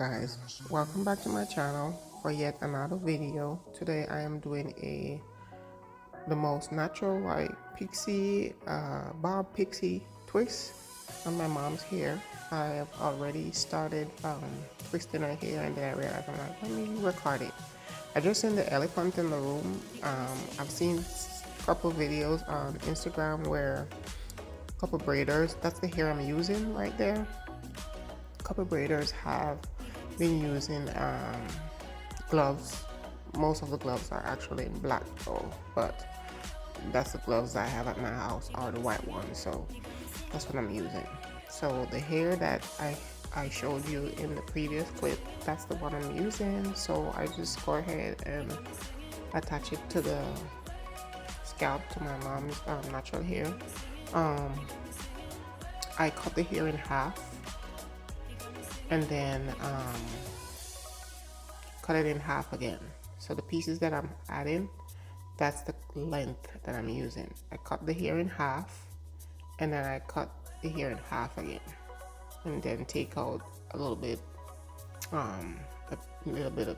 Guys, welcome back to my channel for yet another video. Today I am doing the most natural like pixie bob pixie twist on my mom's hair. I have already started twisting her hair, and then I realized I'm like, let me record it. I just seen the elephant in the room. I've seen a couple videos on Instagram where a couple braiders, that's the hair I'm using right there. A couple braiders have been using gloves. Most of the gloves are actually in black though, but that's the gloves I have at my house, are the white ones, so that's what I'm using. So the hair that I showed you in the previous clip, that's the one I'm using. So I just go ahead and attach it to the scalp, to my mom's natural hair. I cut the hair in half and then cut it in half again. So the pieces that I'm adding, that's the length that I'm using. I cut the hair in half and then I cut the hair in half again, and then take out a little bit of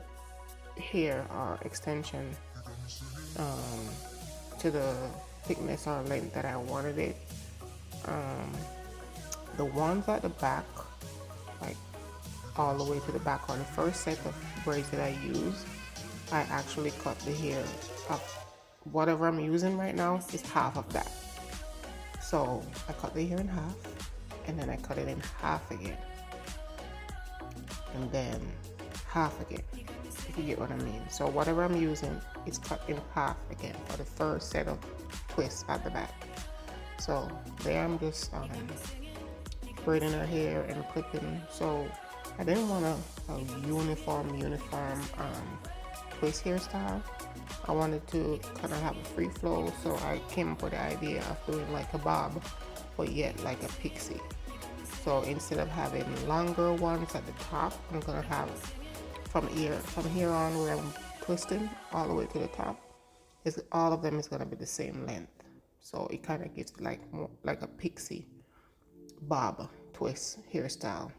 hair or extension to the thickness or length that I wanted it. The ones at the back, like all the way to the back, on the first set of braids that I use, I actually cut the hair up. Whatever I'm using right now is half of that. So I cut the hair in half and then I cut it in half again and then half again, if you get what I mean. So whatever I'm using is cut in half again for the first set of twists at the back. So there I'm just braiding her hair and clipping. So I didn't want a uniform twist hairstyle. I wanted to kind of have a free flow, so I came up with the idea of doing like a bob, but yet like a pixie. So instead of having longer ones at the top, I'm gonna have from here on where I'm twisting all the way to the top, all of them is gonna be the same length. So it kind of gives like more like a pixie bob twist hairstyle.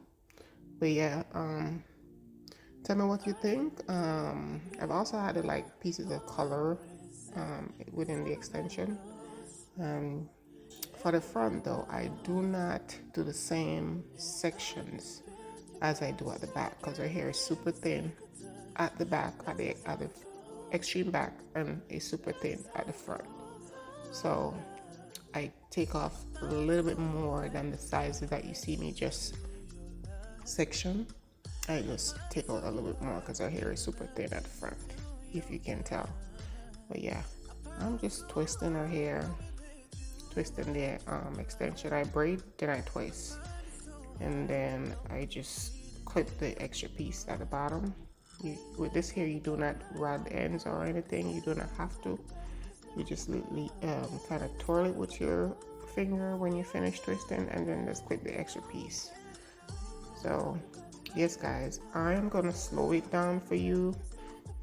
But yeah, tell me what you think. I've also added like pieces of color within the extension. For the front though, I do not do the same sections as I do at the back, because her hair is super thin at the back, at the extreme back, and is super thin at the front. So I take off a little bit more than the sizes that you see me just section. I just take out a little bit more because her hair is super thin at the front, if you can tell. But yeah, I'm just twisting her hair, twisting the extension. I braid, then I twist, and then I just clip the extra piece at the bottom. With this hair, you do not rod the ends or anything. You do not have to. You just kind of twirl it with your finger when you finish twisting, and then just clip the extra piece. So yes guys, I'm gonna slow it down for you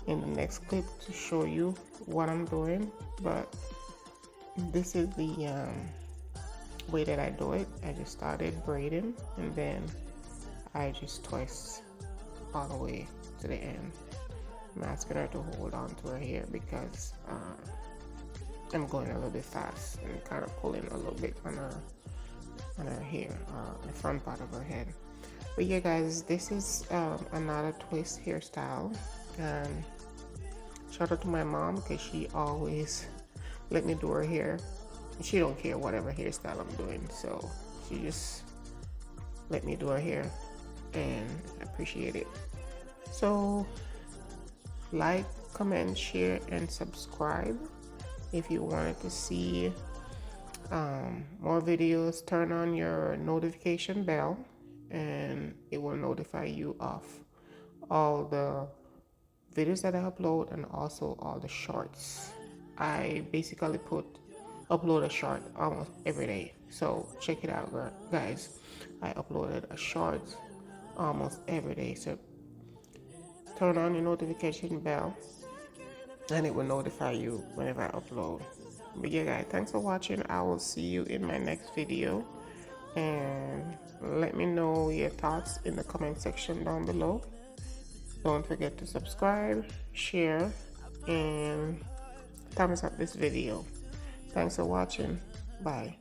in the next clip to show you what I'm doing, but this is the way that I do it. I just started braiding and then I just twist all the way to the end. I'm asking her to hold on to her hair because I'm going a little bit fast and kind of pulling a little bit on her hair, the front part of her head. But yeah guys, this is another twist hairstyle, and shout out to my mom because she always let me do her hair. She don't care whatever hairstyle I'm doing, so she just let me do her hair, and I appreciate it. So like, comment, share, and subscribe if you wanted to see more videos. Turn on your notification bell and it will notify you of all the videos that I upload and also all the shorts. I basically upload a short almost every day, so check it out guys. I uploaded a short almost every day, so turn on your notification bell and it will notify you whenever I upload. But yeah guys, thanks for watching. I will see you in my next video. and let me know your thoughts in the comment section down below. Don't forget to subscribe, share, and thumbs up this video. Thanks for watching. Bye.